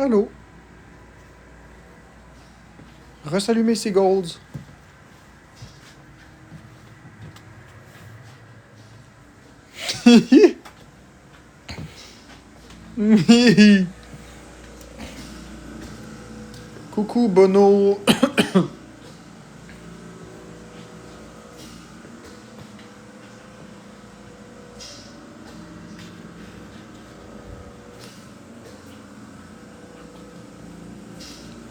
Allô? Ressallumer ses golds. Coucou Bono.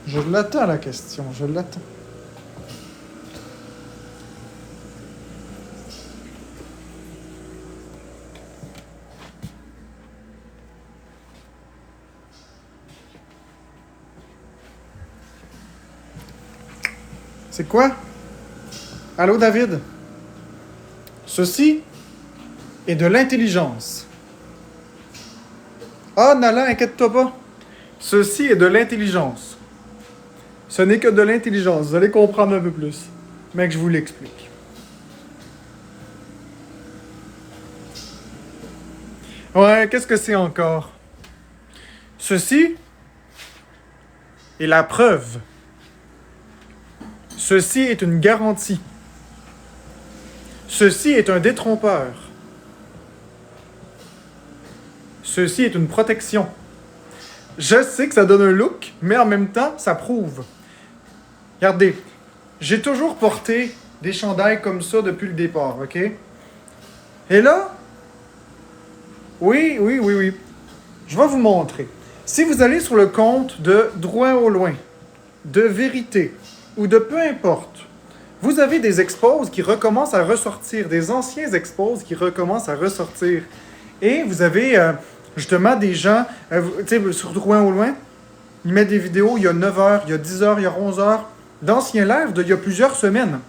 Je l'attends la question, je l'attends. C'est quoi? Allô David? Ceci est de l'intelligence. Ah Nala, inquiète-toi pas. Ceci est de l'intelligence. Ce n'est que de l'intelligence. Vous allez comprendre un peu plus. Mais que je vous l'explique. Ouais, qu'est-ce que c'est encore? Ceci est la preuve. Ceci est une garantie. Ceci est un détrompeur. Ceci est une protection. Je sais que ça donne un look, mais en même temps, ça prouve. Regardez, j'ai toujours porté des chandails comme ça depuis le départ, ok? Et là, oui, je vais vous montrer. Si vous allez sur le compte de Drouin au loin, de Vérité, ou de peu importe, vous avez des expos qui recommencent à ressortir, des anciens expos qui recommencent à ressortir. Et vous avez justement des gens, tu sais, sur Drouin au loin, ils mettent des vidéos il y a 9 heures, il y a 10 heures, il y a 11 heures, d'anciens lives d'il y a plusieurs semaines.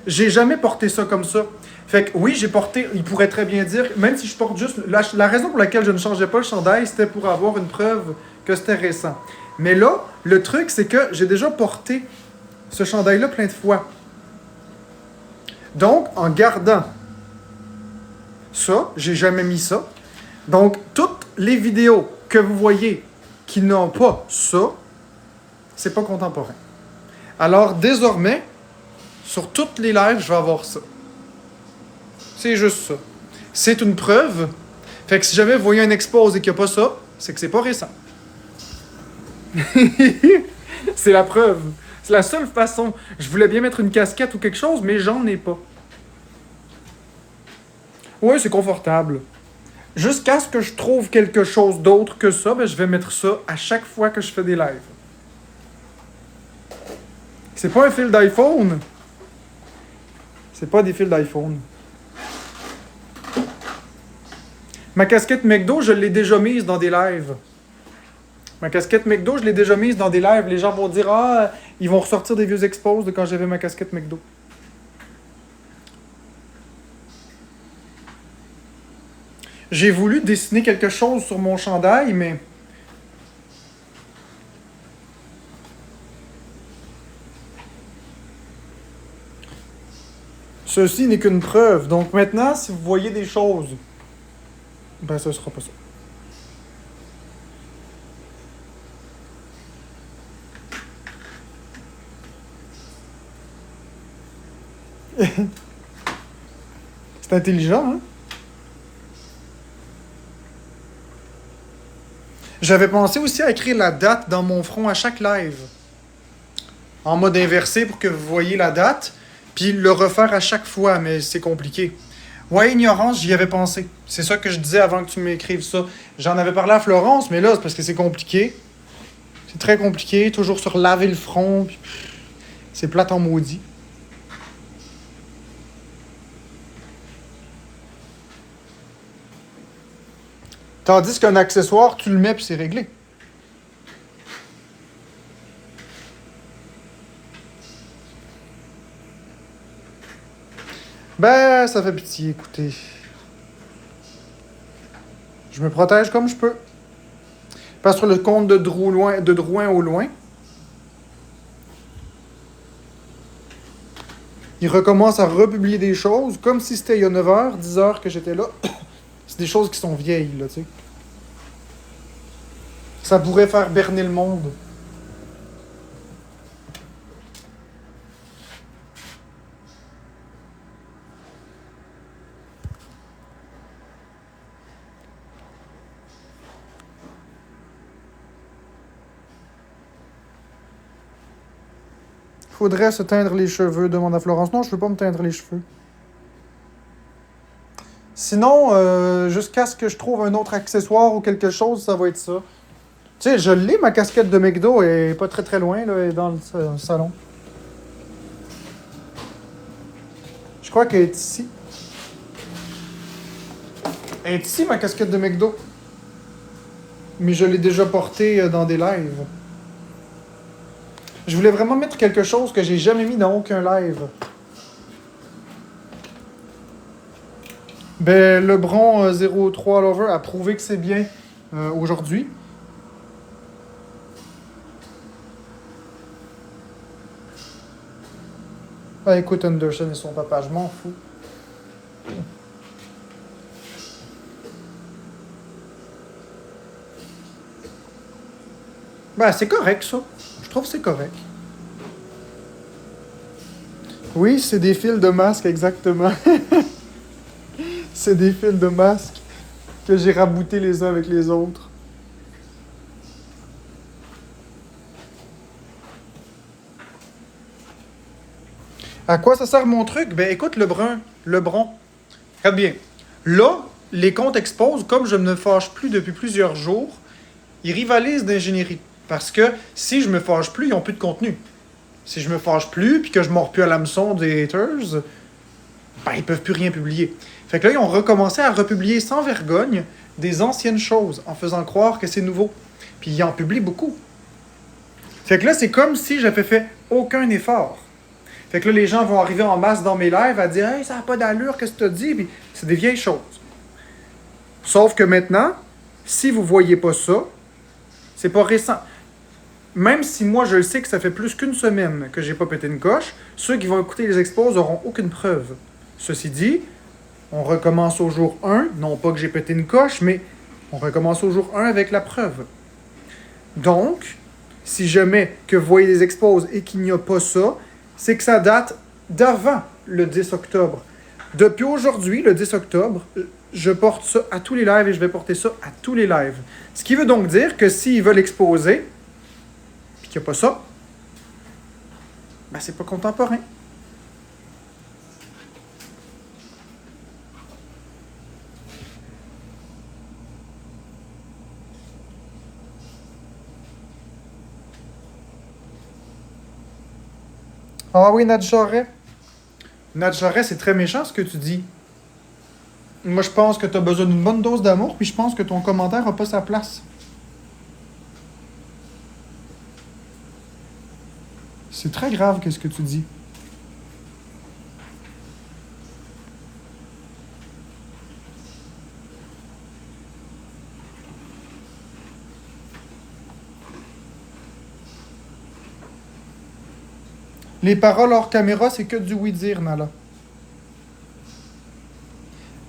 J'ai jamais porté ça comme ça. Fait que oui, j'ai porté, il pourrait très bien dire, même si je porte juste... La raison pour laquelle je ne changeais pas le chandail, c'était pour avoir une preuve que c'était récent. Mais là, le truc, c'est que j'ai déjà porté ce chandail-là plein de fois. Donc, en gardant ça, j'ai jamais mis ça. Donc, toutes les vidéos que vous voyez qui n'ont pas ça, c'est pas contemporain. Alors, désormais, sur toutes les lives, je vais avoir ça. C'est juste ça. C'est une preuve. Fait que si jamais vous voyez un expose et qu'il n'y a pas ça, c'est que c'est pas récent. C'est la preuve. C'est la seule façon. Je voulais bien mettre une casquette ou quelque chose, mais j'en ai pas. Ouais, c'est confortable. Jusqu'à ce que je trouve quelque chose d'autre que ça, ben, je vais mettre ça à chaque fois que je fais des lives. C'est pas un fil d'iPhone. C'est pas des fils d'iPhone. Ma casquette McDo, je l'ai déjà mise dans des lives. Ma casquette McDo, je l'ai déjà mise dans des lives. Les gens vont dire, ah, ils vont ressortir des vieux expos de quand j'avais ma casquette McDo. J'ai voulu dessiner quelque chose sur mon chandail, mais... Ceci n'est qu'une preuve. Donc maintenant, si vous voyez des choses, ben ce sera pas ça. C'est intelligent, hein? J'avais pensé aussi à écrire la date dans mon front à chaque live. En mode inversé pour que vous voyez la date, puis le refaire à chaque fois, mais c'est compliqué. Ouais, ignorance, j'y avais pensé. C'est ça que je disais avant que tu m'écrives ça. J'en avais parlé à Florence, mais là, c'est parce que c'est compliqué. C'est très compliqué, toujours sur laver le front, puis c'est plate en maudit. Tandis qu'un accessoire, tu le mets puis c'est réglé. Ben, ça fait pitié, écoutez. Je me protège comme je peux. Pas sur le compte de Drouin au loin. Il recommence à republier des choses, comme si c'était il y a 9 heures, 10 heures que j'étais là. C'est des choses qui sont vieilles, là, tu sais. Ça pourrait faire berner le monde. Faudrait se teindre les cheveux, demande à Florence. Non, je veux pas me teindre les cheveux. Sinon, jusqu'à ce que je trouve un autre accessoire ou quelque chose, ça va être ça. Tu sais, je l'ai, ma casquette de McDo, elle est pas très très loin, là, elle est dans le salon. Je crois qu'elle est ici. Elle est ici, ma casquette de McDo. Mais je l'ai déjà portée dans des lives. Je voulais vraiment mettre quelque chose que j'ai jamais mis dans aucun live. Ben, Lebron 03 Lover a prouvé que c'est bien aujourd'hui. Ah, écoute, Anderson et son papa, je m'en fous. Ben, c'est correct, ça. Je trouve que c'est correct. Oui, c'est des fils de masque, exactement. C'est des fils de masque que j'ai raboutés les uns avec les autres. À quoi ça sert mon truc? Ben écoute, Lebron, regarde bien. Là, les comptes exposent, comme je ne me fâche plus depuis plusieurs jours, ils rivalisent d'ingénierie. Parce que si je me fâche plus, ils n'ont plus de contenu. Si je me fâche plus, puis que je mords plus à l'hameçon des haters, ben ils peuvent plus rien publier. Fait que là, ils ont recommencé à republier sans vergogne des anciennes choses, en faisant croire que c'est nouveau. Puis ils en publient beaucoup. Fait que là, c'est comme si j'avais fait aucun effort. Fait que là, les gens vont arriver en masse dans mes lives à dire « Hey, ça n'a pas d'allure, qu'est-ce que tu as dit? » Puis c'est des vieilles choses. Sauf que maintenant, si vous voyez pas ça, c'est pas récent. Même si moi, je le sais que ça fait plus qu'une semaine que j'ai pas pété une coche, ceux qui vont écouter les expos n'auront aucune preuve. Ceci dit, on recommence au jour 1, non pas que j'ai pété une coche, mais on recommence au jour 1 avec la preuve. Donc, si jamais que vous voyez les expos et qu'il n'y a pas ça, c'est que ça date d'avant le 10 octobre. Depuis aujourd'hui, le 10 octobre, je porte ça à tous les lives et je vais porter ça à tous les lives. Ce qui veut donc dire que s'ils veulent exposer, puis qu'il n'y a pas ça, ben c'est pas contemporain. Ah oui, Nadjaret. Nadjaret, c'est très méchant ce que tu dis. Moi, je pense que tu as besoin d'une bonne dose d'amour, puis je pense que ton commentaire n'a pas sa place. C'est très grave, qu'est-ce que tu dis. Les paroles hors caméra, c'est que du oui-dire, Nala.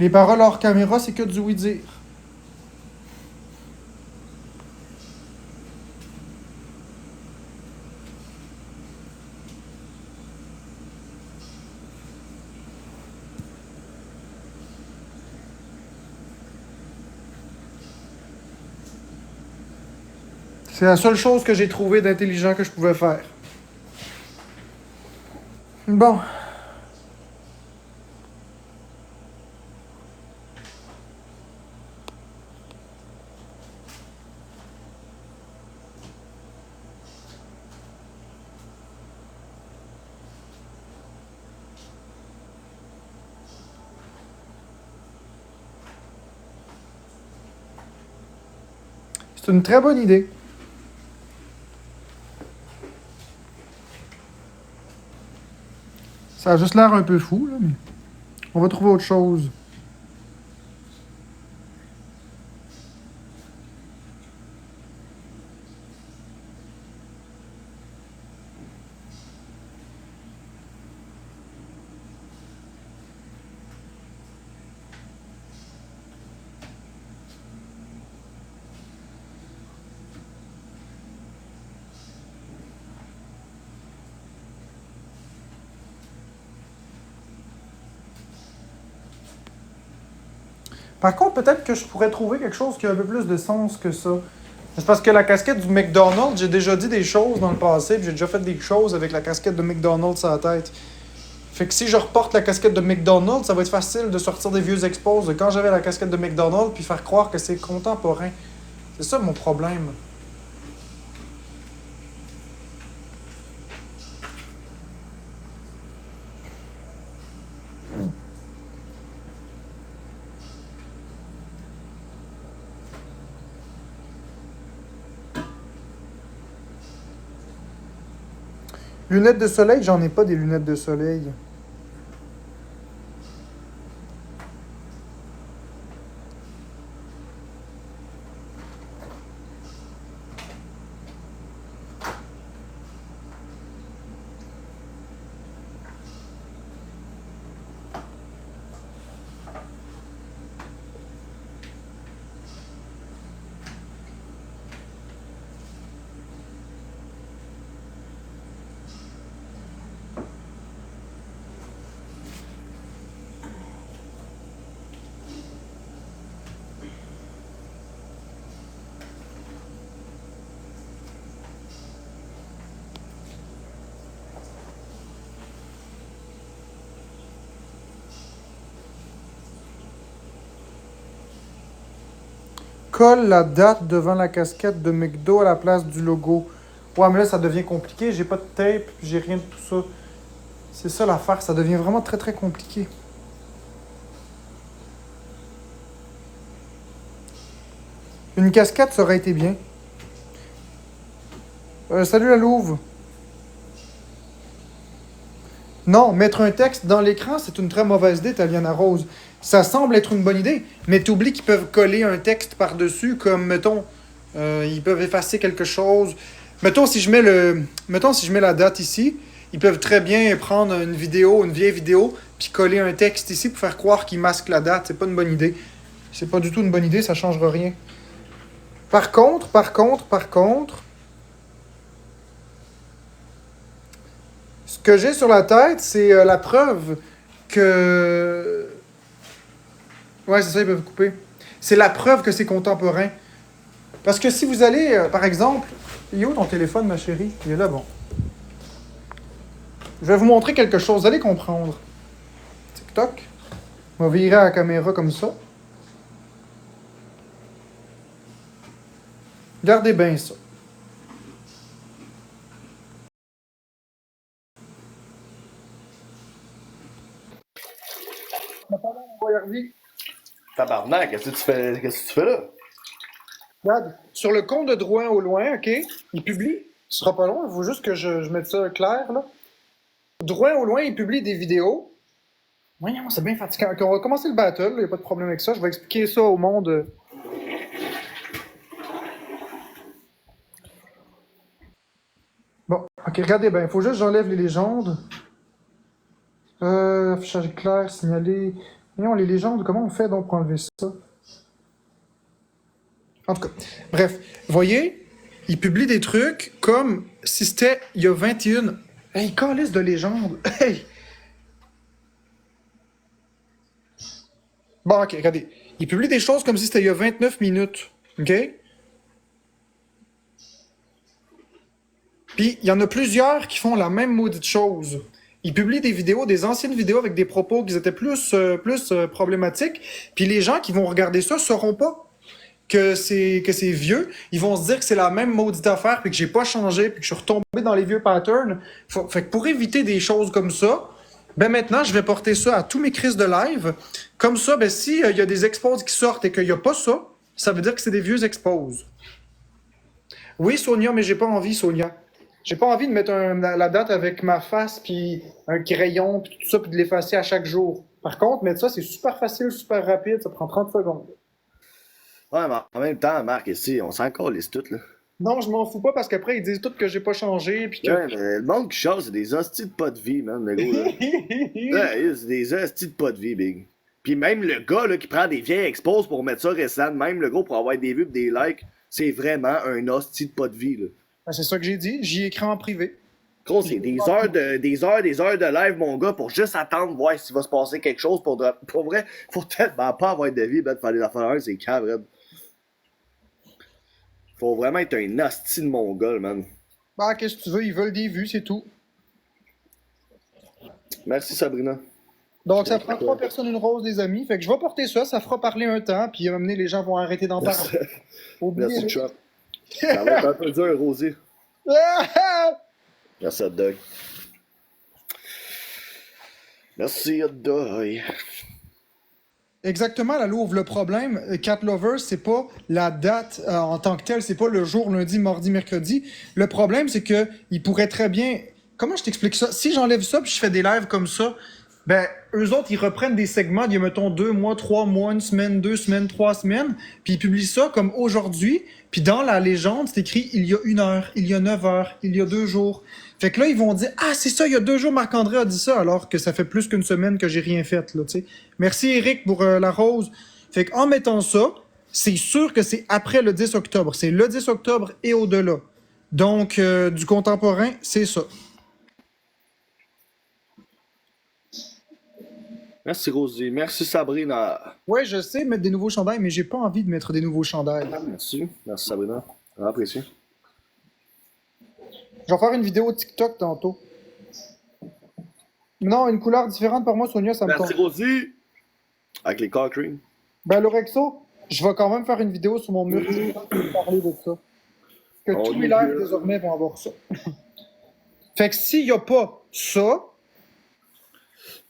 Les paroles hors caméra, c'est que du oui-dire. C'est la seule chose que j'ai trouvé d'intelligent que je pouvais faire. Bon. C'est une très bonne idée. Ça a juste l'air un peu fou, là, mais on va trouver autre chose. Par contre, peut-être que je pourrais trouver quelque chose qui a un peu plus de sens que ça. C'est parce que la casquette du McDonald's, j'ai déjà dit des choses dans le passé, puis j'ai déjà fait des choses avec la casquette de McDonald's sur la tête. Fait que si je reporte la casquette de McDonald's, ça va être facile de sortir des vieux expos de quand j'avais la casquette de McDonald's puis faire croire que c'est contemporain. C'est ça mon problème. Lunettes de soleil, j'en ai pas des lunettes de soleil. Colle la date devant la casquette de McDo à la place du logo. Ouais, mais là, ça devient compliqué. J'ai pas de tape, j'ai rien de tout ça. C'est ça l'affaire, ça devient vraiment très très compliqué. Une casquette, ça aurait été bien. Salut la Louve. Non, mettre un texte dans l'écran, c'est une très mauvaise idée, Taliana Rose. Ça semble être une bonne idée, mais t'oublies qu'ils peuvent coller un texte par-dessus, comme, mettons, ils peuvent effacer quelque chose. Mettons, si je mets la date ici, ils peuvent très bien prendre une vidéo, une vieille vidéo, puis coller un texte ici pour faire croire qu'ils masquent la date. C'est pas une bonne idée. C'est pas du tout une bonne idée, ça changera rien. Par contre, ce que j'ai sur la tête, c'est la preuve que... Ouais, c'est ça, ils peuvent couper. C'est la preuve que c'est contemporain. Parce que si vous allez, par exemple... Il est où ton téléphone, ma chérie? Il est là, bon. Je vais vous montrer quelque chose, vous allez comprendre. TikTok. On va virer à la caméra comme ça. Regardez bien ça. Tabarnak, qu'est-ce que tu fais là? Regarde, sur le compte de Drouin au loin, OK? Il publie. Ce sera pas long, il faut juste que je mette ça clair, là. Drouin au loin, il publie des vidéos. Voyons, c'est bien fatigant. OK, on va commencer le battle, il n'y a pas de problème avec ça. Je vais expliquer ça au monde. Bon, OK, regardez bien. Il faut juste que j'enlève les légendes. Affichage clair, signaler. Voyons, les légendes, comment on fait donc pour enlever ça? En tout cas, bref, voyez, il publie des trucs comme si c'était il y a 21. Hey, calisse de légende. Hey! Bon, ok, regardez. Il publie des choses comme si c'était il y a 29 minutes. OK? Puis, il y en a plusieurs qui font la même maudite chose. Ils publient des vidéos, des anciennes vidéos avec des propos qui étaient plus problématiques. Puis les gens qui vont regarder ça sauront pas que c'est vieux, ils vont se dire que c'est la même maudite affaire, puis que j'ai pas changé, puis que je suis retombé dans les vieux patterns. Fait que pour éviter des choses comme ça, ben maintenant, je vais porter ça à tous mes crises de live. Comme ça, ben si y a des expos qui sortent et qu'il n'y a pas ça, ça veut dire que c'est des vieux expos. Oui, Sonia, mais j'ai pas envie, Sonia. J'ai pas envie de mettre la date avec ma face, puis un crayon, puis tout ça, puis de l'effacer à chaque jour. Par contre, mettre ça, c'est super facile, super rapide, ça prend 30 secondes. Ouais, mais en même temps, Marc, ici, on s'en calisse tout, là. Non, je m'en fous pas parce qu'après ils disent tout que j'ai pas changé puis que. Ouais, mais le monde qui chasse, c'est des hosties de pas de vie, man, le gars, là. Ouais, c'est des hosties de pas de vie, big. Puis même le gars, là, qui prend des vieilles expos pour mettre ça récent, même le gars pour avoir des vues pis des likes, c'est vraiment un hostie de pas de vie, là. Ben, c'est ça que j'ai dit, j'y écris en privé. Gros, c'est des heures de live, mon gars, pour juste attendre, voir s'il va se passer quelque chose. Pour vrai, faut tellement pas avoir de vie, ben, de faire des affaires, c'est cave, faut vraiment être un hostie de mongol, man. Bah, qu'est-ce que tu veux, ils veulent des vues, c'est tout. Merci, Sabrina. Donc, ça prend 3 personnes, une rose, les amis. Fait que je vais porter ça, ça fera parler un temps, puis à un moment donné, les gens vont arrêter d'en parler. Merci, Trump. Ça va être un peu dur, Rosie. Merci, Hot Dog. Merci, Hot Dog. Exactement, la Louve. Le problème, Cat Lover, c'est pas la date en tant que telle, c'est pas le jour, lundi, mardi, mercredi. Le problème, c'est que il pourrait très bien. Comment je t'explique ça? Si j'enlève ça puis je fais des lives comme ça, ben, eux autres, ils reprennent des segments d'il y a, mettons, 2 mois, 3 mois, 1 semaine, 2 semaines, 3 semaines, puis ils publient ça comme aujourd'hui, puis dans la légende, c'est écrit il y a 1 heure, il y a 9 heures, il y a 2 jours. Fait que là, ils vont dire ah, c'est ça, il y a 2 jours, Marc-André a dit ça, alors que ça fait plus qu'une semaine que j'ai rien fait, là, tu sais. Merci, Eric, pour la rose. Fait qu'en mettant ça, c'est sûr que c'est après le 10 octobre. C'est le 10 octobre et au-delà. Donc, du contemporain, c'est ça. Merci, Rosie. Merci, Sabrina. Ouais, je sais mettre des nouveaux chandails, mais j'ai pas envie de mettre des nouveaux chandails. Merci. Merci, Sabrina. Apprécié. Je vais faire une vidéo TikTok tantôt. Non, une couleur différente par moi, Sonia, ça me Merci, tombe. Rosie. Avec les Cochrane. Ben, Lorexo, je vais quand même faire une vidéo sur mon mur TikTok pour parler de ça. Que Oh, tous mes mon lives Dieu. désormais vont avoir ça. Fait que s'il n'y a pas ça,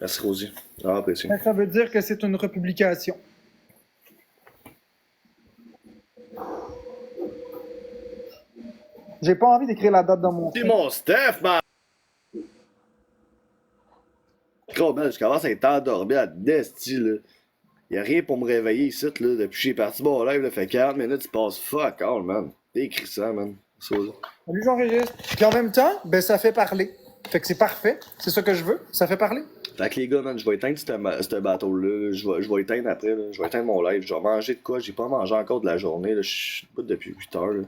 Merci, Rosie. Apprécié. ben, ça veut dire que c'est une republication. J'ai pas envie d'écrire la date dans mon C'est fond. mon Steph, man. Gros, man, je commence à être endormi à Desti, là. Y'a rien pour me réveiller ici, là. Depuis que j'ai parti mon live, là, fait 40 minutes, il passe fuck all, man. T'es écrit ça, man. Ça, là. Salut, j'enregistre. Puis en même temps, ben, ça fait parler. Fait que c'est parfait. C'est ça que je veux. Ça fait parler. Fait que les gars, man, je vais éteindre ce bateau-là. Je vais éteindre après, là. Je vais éteindre mon live. Je vais manger de quoi? J'ai pas mangé encore de la journée, là. Je suis debout depuis 8 heures, là.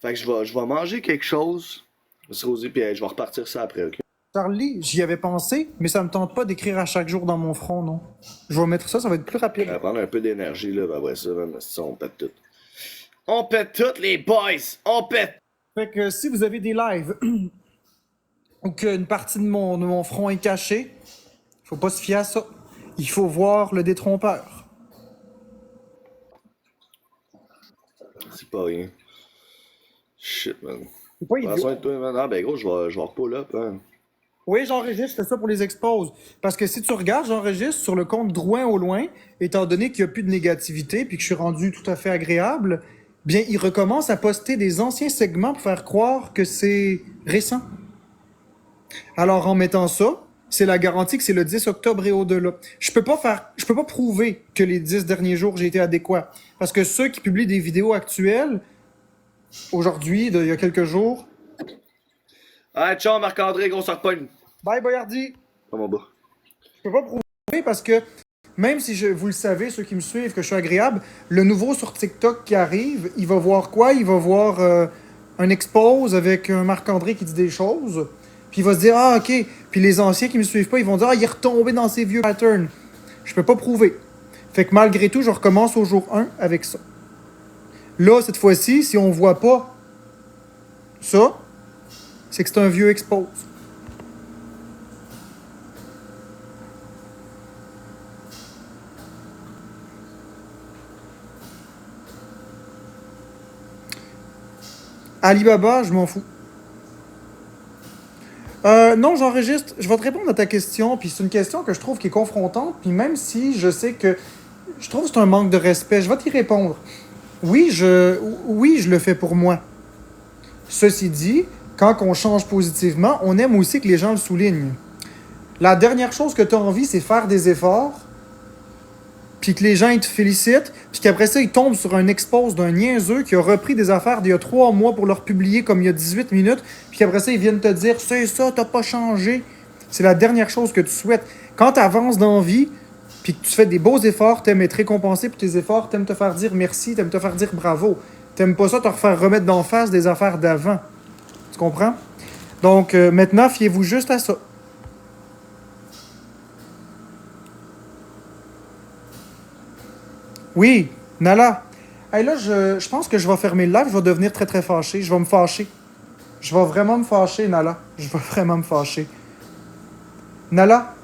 Fait que je vais manger quelque chose. Merci, Rosie, puis je vais repartir ça après, ok? Charlie, j'y avais pensé, mais ça me tente pas d'écrire à chaque jour dans mon front, non. Je vais mettre ça, ça va être plus rapide. On va prendre un peu d'énergie, là. Ben, après ça, man, on pète tout. On pète tout, les boys! On pète! Fait que si vous avez des lives ou qu'une partie de mon front est cachée, faut pas se fier à ça. Il faut voir le détrompeur. C'est pas rien. Shit, man. C'est pas Prends idiot. soin de toi, man. Ah, ben, gros, je vais pull up, hein. Oui, j'enregistre, je fais ça pour les exposes. Parce que si tu regardes, j'enregistre sur le compte Drouin au loin, étant donné qu'il n'y a plus de négativité puis que je suis rendu tout à fait agréable, bien, il recommence à poster des anciens segments pour faire croire que c'est récent. Alors, en mettant ça, c'est la garantie que c'est le 10 octobre et au-delà. Je peux pas prouver que les 10 derniers jours j'ai été adéquat. Parce que ceux qui publient des vidéos actuelles, aujourd'hui, il y a quelques jours, Ah, ciao, Marc-André, gros, ça repogne. bye Boyardi! Oh, mon bas. Je peux pas prouver parce que même si vous le savez, ceux qui me suivent, que je suis agréable, le nouveau sur TikTok qui arrive, il va voir quoi? Il va voir un expose avec un Marc-André qui dit des choses. Puis il va se dire, ah, ok. Puis les anciens qui me suivent pas, ils vont dire, ah, il est retombé dans ses vieux patterns. Je peux pas prouver. Fait que malgré tout, je recommence au jour 1 avec ça. Là, cette fois-ci, si on voit pas ça, c'est que c'est un vieux expose. Alibaba, je m'en fous. Non, j'enregistre. Je vais te répondre à ta question, puis c'est une question que je trouve qui est confrontante, puis même si je sais que je trouve que c'est un manque de respect, je vais t'y répondre. Oui, je le fais pour moi. Ceci dit, quand on change positivement, on aime aussi que les gens le soulignent. La dernière chose que tu as envie, c'est faire des efforts, puis que les gens ils te félicitent, puis qu'après ça, ils tombent sur un expose d'un niaiseux qui a repris des affaires d'il y a 3 mois pour leur publier comme il y a 18 minutes, puis qu'après ça, ils viennent te dire « c'est ça, t'as pas changé ». C'est la dernière chose que tu souhaites. Quand tu avances dans la vie, puis que tu fais des beaux efforts, t'aimes être récompensé pour tes efforts, t'aimes te faire dire merci, t'aimes te faire dire bravo. T'aimes pas ça te refaire remettre d'en face des affaires d'avant. Tu comprends? Donc, maintenant, fiez-vous juste à ça. Oui, Nala. Hey, là, je pense que je vais fermer le live. Je vais devenir très, très fâché. Je vais me fâcher. Je vais vraiment me fâcher, Nala. Je vais vraiment me fâcher. Nala,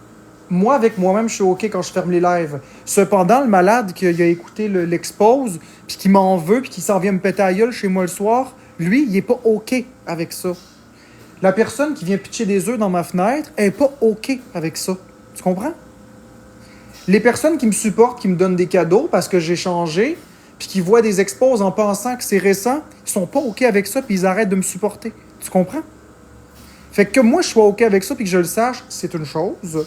moi, avec moi-même, je suis OK quand je ferme les lives. Cependant, le malade qui a écouté l'expose, puis qui m'en veut, puis qui s'en vient me péter à gueule chez moi le soir, lui, il est pas OK avec ça. La personne qui vient pitcher des œufs dans ma fenêtre, elle est pas OK avec ça. Tu comprends? Les personnes qui me supportent, qui me donnent des cadeaux parce que j'ai changé, puis qui voient des expos en pensant que c'est récent, ils sont pas OK avec ça, puis ils arrêtent de me supporter. Tu comprends? Fait que moi, je sois OK avec ça, puis que je le sache, c'est une chose.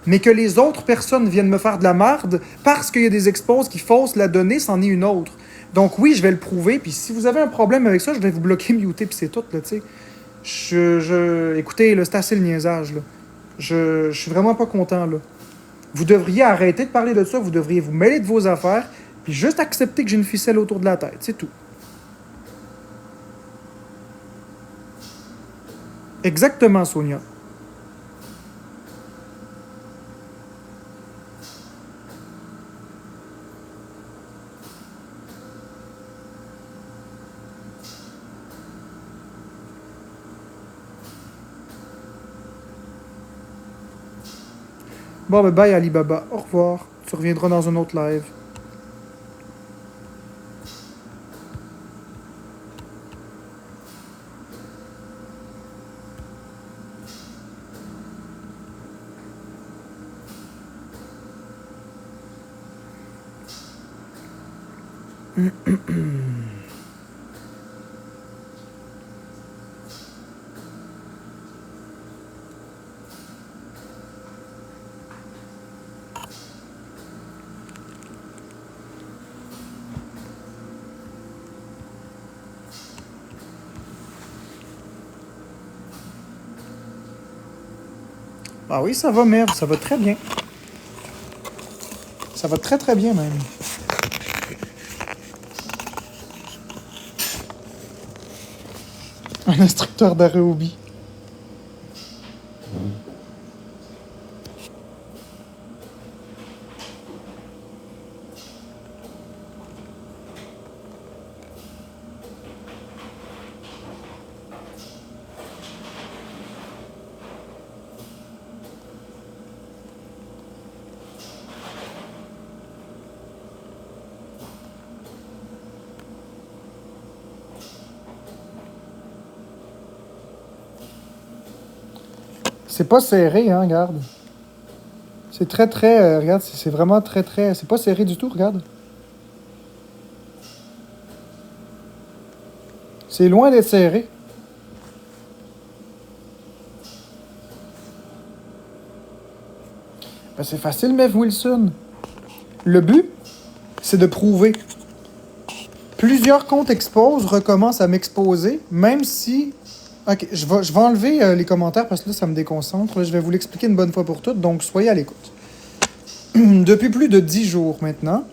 Mais que les autres personnes viennent me faire de la merde parce qu'il y a des expos qui faussent la donnée, c'en est une autre. Donc oui, je vais le prouver, puis si vous avez un problème avec ça, je vais vous bloquer, muter, puis c'est tout, là, tu sais. Écoutez, là, c'est assez le niaisage, là. Je suis vraiment pas content, là. Vous devriez arrêter de parler de ça, vous devriez vous mêler de vos affaires, puis juste accepter que j'ai une ficelle autour de la tête, c'est tout. Exactement, Sonia. Bon, ben bye Alibaba, au revoir. Tu reviendras dans un autre live. Ah oui, ça va, merde, ça va très bien. Ça va très très bien même. Un instructeur d'Areobi. C'est pas serré, hein, regarde. C'est très très... regarde, c'est vraiment très très... C'est pas serré du tout, regarde. C'est loin d'être serré. Ben, c'est facile, Mev Wilson. Le but, c'est de prouver. Plusieurs comptes exposent recommencent à m'exposer, même si... Ok, je vais enlever les commentaires parce que là, ça me déconcentre. Là, je vais vous l'expliquer une bonne fois pour toutes, donc soyez à l'écoute. Depuis plus de 10 jours maintenant,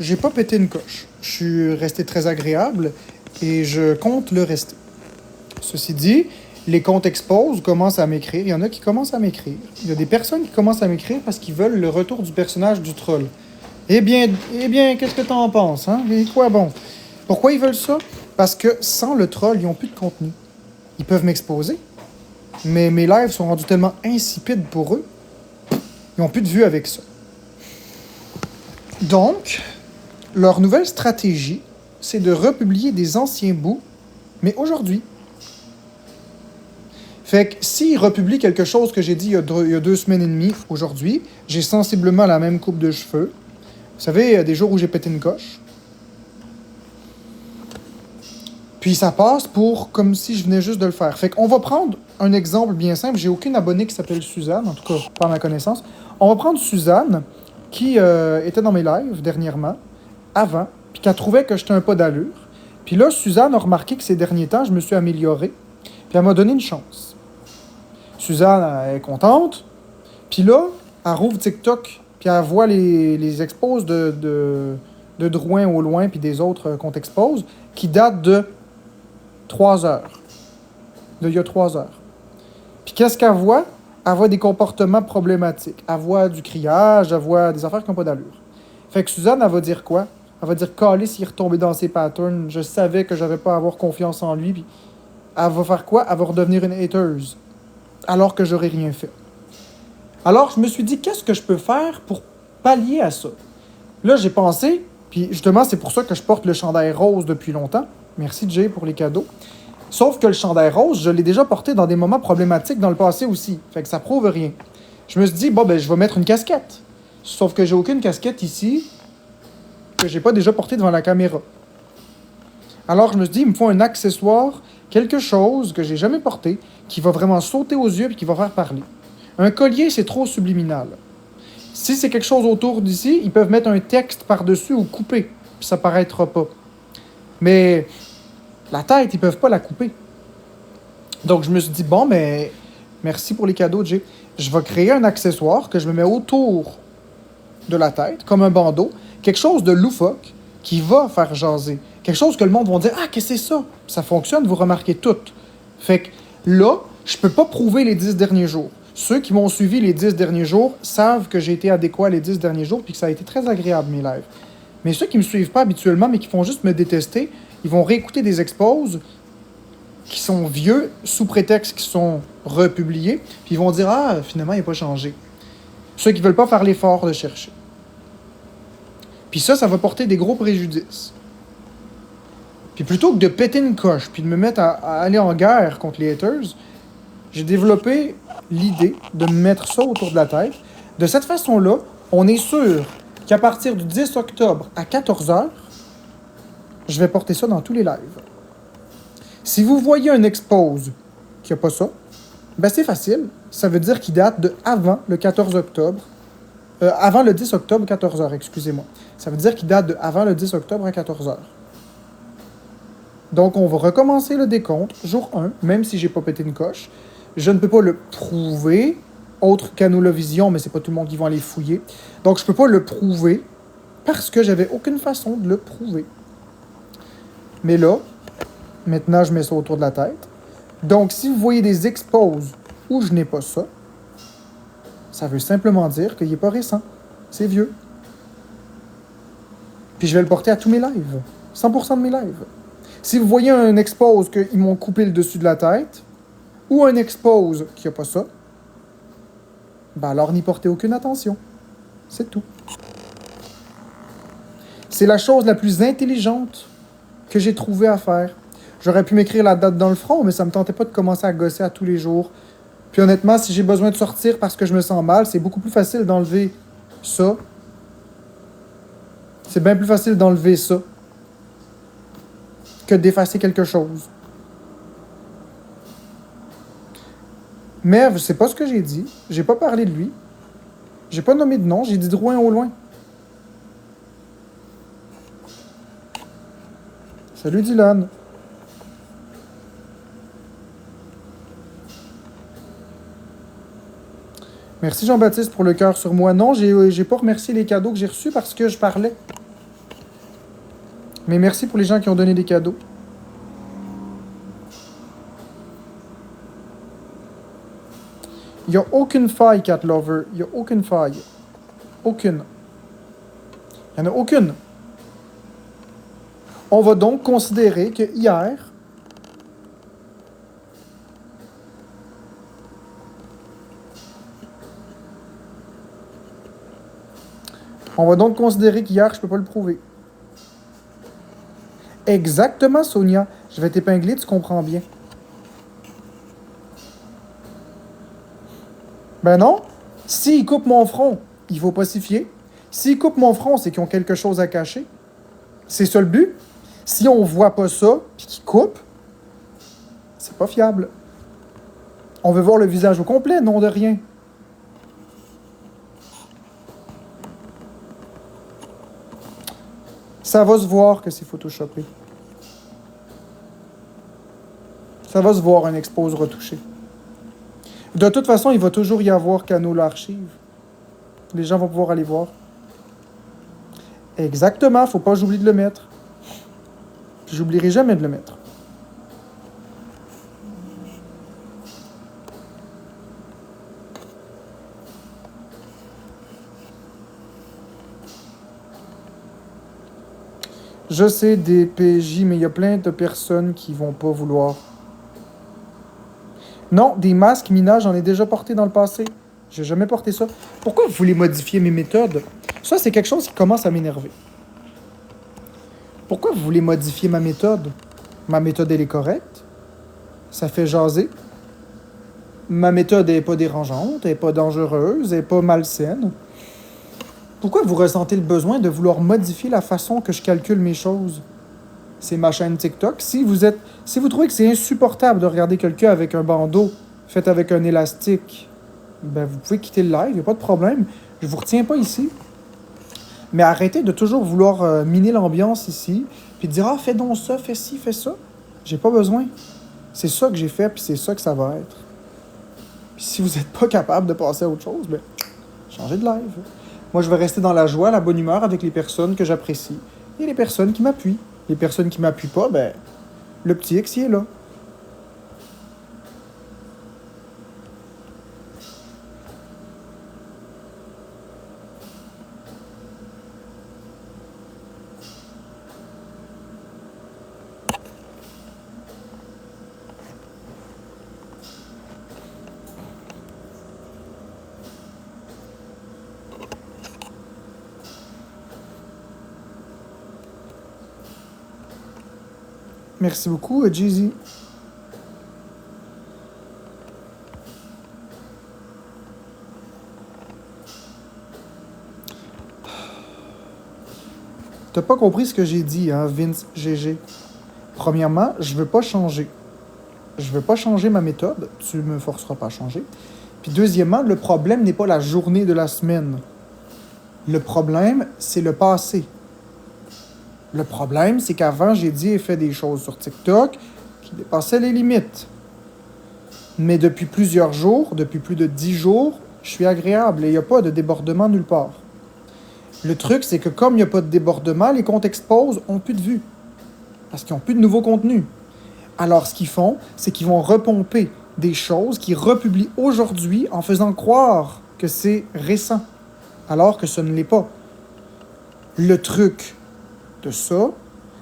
j'ai pas pété une coche. Je suis resté très agréable et je compte le rester. Ceci dit, les comptes exposent commencent à m'écrire. Il y en a qui commencent à m'écrire. Il y a des personnes qui commencent à m'écrire parce qu'ils veulent le retour du personnage du troll. Eh bien, qu'est-ce que t'en penses, hein? Et quoi bon? Pourquoi ils veulent ça? Parce que sans le troll, ils n'ont plus de contenu. Ils peuvent m'exposer, mais mes lives sont rendus tellement insipides pour eux, ils n'ont plus de vue avec ça. Donc, leur nouvelle stratégie, c'est de republier des anciens bouts, mais aujourd'hui. Fait que s'ils republient quelque chose que j'ai dit il y a 2 semaines et demie, aujourd'hui, j'ai sensiblement la même coupe de cheveux. Vous savez, il y a des jours où j'ai pété une coche. Puis ça passe pour comme si je venais juste de le faire. Fait qu'on va prendre un exemple bien simple. J'ai aucune abonnée qui s'appelle Suzanne, en tout cas pas à ma connaissance. On va prendre Suzanne, qui était dans mes lives dernièrement, avant, puis qui a trouvé que j'étais un pas d'allure. Puis là, Suzanne a remarqué que ces derniers temps, je me suis amélioré, puis elle m'a donné une chance. Suzanne elle est contente, puis là, elle rouvre TikTok, puis elle voit les expos de Drouin au loin, puis des autres qu'on t'expose, qui datent de 3 heures. d'il y a 3 heures. Puis qu'est-ce qu'elle voit? Elle voit des comportements problématiques. Elle voit du criage, elle voit des affaires qui n'ont pas d'allure. Fait que Suzanne, elle va dire quoi? Elle va dire, Calisse, il est retombé dans ses patterns. Je savais que j'avais pas à avoir confiance en lui. Puis elle va faire quoi? Elle va redevenir une hateuse. Alors que j'aurais rien fait. Alors, je me suis dit, qu'est-ce que je peux faire pour pallier à ça? Là, j'ai pensé, puis justement, c'est pour ça que je porte le chandail rose depuis longtemps. Merci, Jay, pour les cadeaux. Sauf que le chandail rose, je l'ai déjà porté dans des moments problématiques dans le passé aussi. Fait que ça prouve rien. Je me suis dit, bon, ben, je vais mettre une casquette. Sauf que j'ai aucune casquette ici que j'ai pas déjà portée devant la caméra. Alors, je me suis dit, il me faut un accessoire, quelque chose que j'ai jamais porté, qui va vraiment sauter aux yeux et qui va faire parler. Un collier, c'est trop subliminal. Si c'est quelque chose autour d'ici, ils peuvent mettre un texte par-dessus ou couper, puis ça paraîtra pas. Mais la tête, ils peuvent pas la couper. Donc, je me suis dit, bon, mais merci pour les cadeaux, Jay. Je vais créer un accessoire que je me mets autour de la tête, comme un bandeau, quelque chose de loufoque qui va faire jaser. Quelque chose que le monde va dire, ah, qu'est-ce que c'est ça? Ça fonctionne, vous remarquez tout. Fait que là, je peux pas prouver les 10 derniers jours. Ceux qui m'ont suivi les 10 derniers jours savent que j'ai été adéquat les 10 derniers jours puis que ça a été très agréable, mes lives. Mais ceux qui me suivent pas habituellement, mais qui font juste me détester, ils vont réécouter des exposes qui sont vieux, sous prétexte qu'ils sont republiés, puis ils vont dire « Ah, finalement, il n'a pas changé. » Ceux qui veulent pas faire l'effort de chercher. Puis ça va porter des gros préjudices. Puis plutôt que de péter une coche, puis de me mettre à aller en guerre contre les haters, j'ai développé l'idée de me mettre ça autour de la tête. De cette façon-là, on est sûr qu'à partir du 10 octobre à 14h, je vais porter ça dans tous les lives. Si vous voyez un expose qui n'a pas ça, ben c'est facile. Ça veut dire qu'il date de avant le 14 octobre. Avant le 10 octobre, 14h, excusez-moi. Ça veut dire qu'il date de avant le 10 octobre à 14h. Donc, on va recommencer le décompte, jour 1, même si j'ai pas pété une coche. Je ne peux pas le prouver, autre qu'Anoulovision, mais c'est pas tout le monde qui va aller fouiller. Donc, je peux pas le prouver parce que j'avais aucune façon de le prouver. Mais là, maintenant, je mets ça autour de la tête. Donc, si vous voyez des exposes où je n'ai pas ça, ça veut simplement dire qu'il n'est pas récent. C'est vieux. Puis je vais le porter à tous mes lives. 100% de mes lives. Si vous voyez un expose qu'ils m'ont coupé le dessus de la tête, ou un expose qui n'a pas ça, ben alors n'y portez aucune attention. C'est tout. C'est la chose la plus intelligente que j'ai trouvé à faire. J'aurais pu m'écrire la date dans le front, mais ça me tentait pas de commencer à gosser à tous les jours. Puis honnêtement, si j'ai besoin de sortir parce que je me sens mal, c'est beaucoup plus facile d'enlever ça. C'est bien plus facile d'enlever ça que d'effacer quelque chose. Merv, c'est pas ce que j'ai dit. J'ai pas parlé de lui. J'ai pas nommé de nom, j'ai dit de loin au loin. Salut Dylan. Merci Jean-Baptiste pour le cœur sur moi. Non, j'ai pas remercié les cadeaux que j'ai reçus parce que je parlais. Mais merci pour les gens qui ont donné des cadeaux. Il n'y a aucune faille, Cat Lover. Il n'y a aucune faille. Aucune. Il n'y en a aucune. On va donc considérer que hier, je peux pas le prouver. Exactement, Sonia. Je vais t'épingler, tu comprends bien. Ben non. S'ils coupent mon front, il faut pas s'y fier. S'ils coupent mon front, c'est qu'ils ont quelque chose à cacher. C'est ça le but. Si on voit pas ça, puis qu'ils coupent, c'est pas fiable. On veut voir le visage au complet, non de rien. Ça va se voir que c'est photoshopé. Ça va se voir un expose retouché. De toute façon, il va toujours y avoir Cano l'archive. Les gens vont pouvoir aller voir. Exactement, faut pas que j'oublie de le mettre. Puis j'oublierai jamais de le mettre. Je sais des PJ, mais il y a plein de personnes qui vont pas vouloir. Non, des masques Mina, j'en ai déjà porté dans le passé. J'ai jamais porté ça. Pourquoi vous voulez modifier mes méthodes? Ça, c'est quelque chose qui commence à m'énerver. Pourquoi vous voulez modifier ma méthode? Ma méthode, elle est correcte. Ça fait jaser. Ma méthode n'est pas dérangeante, elle n'est pas dangereuse, elle n'est pas malsaine. Pourquoi vous ressentez le besoin de vouloir modifier la façon que je calcule mes choses? C'est ma chaîne TikTok. Si vous trouvez que c'est insupportable de regarder quelqu'un avec un bandeau fait avec un élastique, ben vous pouvez quitter le live, il n'y a pas de problème. Je vous retiens pas ici. Mais arrêtez de toujours vouloir miner l'ambiance ici, puis de dire « Ah, fais donc ça, fais ci, fais ça. » J'ai pas besoin. C'est ça que j'ai fait, puis c'est ça que ça va être. Puis si vous n'êtes pas capable de passer à autre chose, ben changez de live. Moi, je vais rester dans la joie, la bonne humeur avec les personnes que j'apprécie et les personnes qui m'appuient. Les personnes qui m'appuient pas, ben, le petit X, il est là. Merci beaucoup, Jeezy. T'as pas compris ce que j'ai dit, hein, Vince GG. Premièrement, je veux pas changer. Je veux pas changer ma méthode. Tu me forceras pas à changer. Puis deuxièmement, le problème n'est pas la journée de la semaine. Le problème, c'est le passé. Le problème, c'est qu'avant, j'ai dit et fait des choses sur TikTok qui dépassaient les limites. Mais depuis plusieurs jours, depuis plus de 10 jours, je suis agréable et il n'y a pas de débordement nulle part. Le truc, c'est que comme il n'y a pas de débordement, les comptes Expose n'ont plus de vues. Parce qu'ils n'ont plus de nouveau contenu. Alors, ce qu'ils font, c'est qu'ils vont repomper des choses qu'ils republient aujourd'hui en faisant croire que c'est récent. Alors que ce ne l'est pas. Le truc de ça,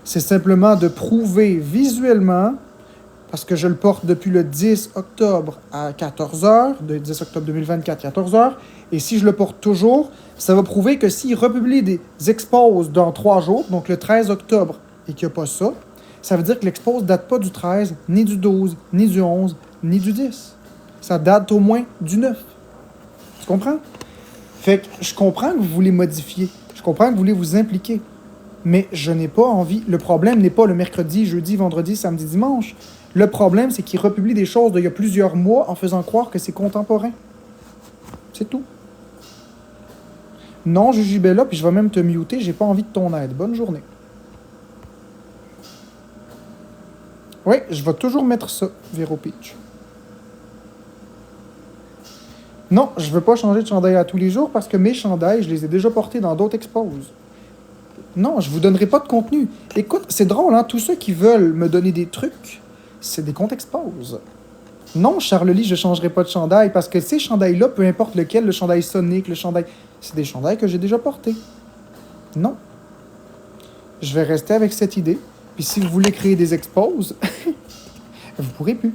c'est simplement de prouver visuellement, parce que je le porte depuis le 10 octobre à 14h, le 10 octobre 2024, 14h, et si je le porte toujours, ça va prouver que s'il republie des exposes dans 3 jours, donc le 13 octobre, et qu'il n'y a pas ça, ça veut dire que l'expose ne date pas du 13, ni du 12, ni du 11, ni du 10. Ça date au moins du 9. Tu comprends? Fait que je comprends que vous voulez modifier. Je comprends que vous voulez vous impliquer. Mais je n'ai pas envie. Le problème n'est pas le mercredi, jeudi, vendredi, samedi, dimanche. Le problème, c'est qu'ils republient des choses d'il y a plusieurs mois en faisant croire que c'est contemporain. C'est tout. Non, Jujubella, puis je vais même te muter, j'ai pas envie de ton aide. Bonne journée. Oui, je vais toujours mettre ça, Vero Peach. Non, je veux pas changer de chandail à tous les jours parce que mes chandails, je les ai déjà portés dans d'autres exposes. Non, je vous donnerai pas de contenu. Écoute, c'est drôle, hein? Tous ceux qui veulent me donner des trucs, c'est des comptes expose. Non, Charles-Lee, je changerai pas de chandail parce que ces chandails-là, peu importe lequel, le chandail Sonic, le chandail... C'est des chandails que j'ai déjà portés. Non. Je vais rester avec cette idée. Puis si vous voulez créer des exposes, vous pourrez plus.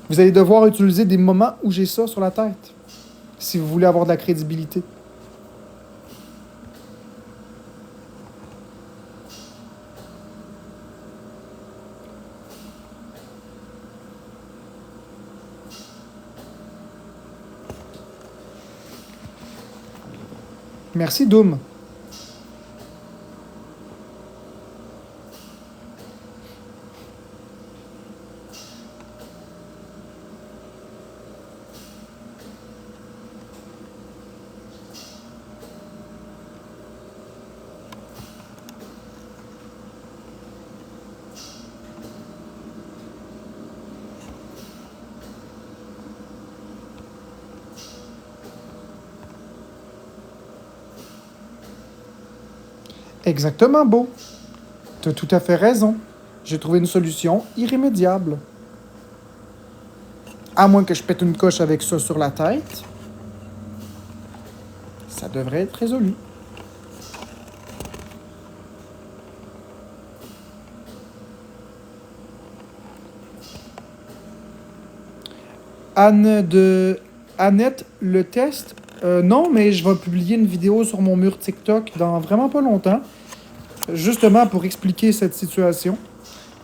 Vous allez devoir utiliser des moments où j'ai ça sur la tête. Si vous voulez avoir de la crédibilité. Merci, Doom. Exactement, Beau. Tu as tout à fait raison. J'ai trouvé une solution irrémédiable. À moins que je pète une coche avec ça sur la tête, ça devrait être résolu. Annette le test. Non, mais je vais publier une vidéo sur mon mur TikTok dans vraiment pas longtemps. Justement pour expliquer cette situation.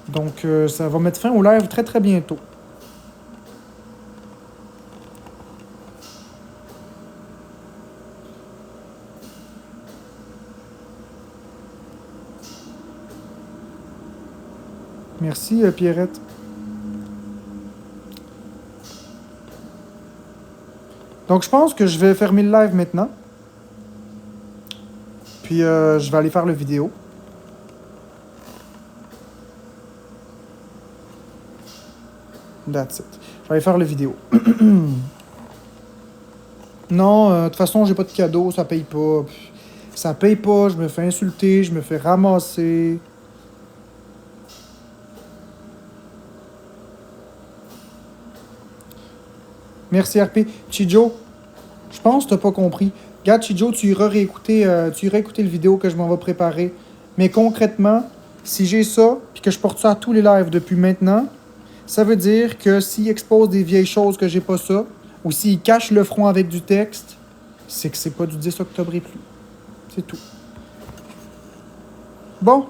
Donc, ça va mettre fin au live très très bientôt. Merci, Pierrette. Donc, je pense que je vais fermer le live maintenant. Puis, je vais aller faire le vidéo. That's it. Je vais aller faire le vidéo. Non, de toute façon, j'ai pas de cadeau, ça paye pas. Ça paye pas, je me fais insulter, je me fais ramasser. Merci RP. Chijo, je pense que t'as pas compris. Regarde, Chijo, tu iras réécouter le vidéo que je m'en vais préparer. Mais concrètement, si j'ai ça, puis que je porte ça à tous les lives depuis maintenant, ça veut dire que s'il expose des vieilles choses que j'ai pas ça, ou s'il cache le front avec du texte, c'est que c'est pas du 10 octobre et plus. C'est tout. Bon,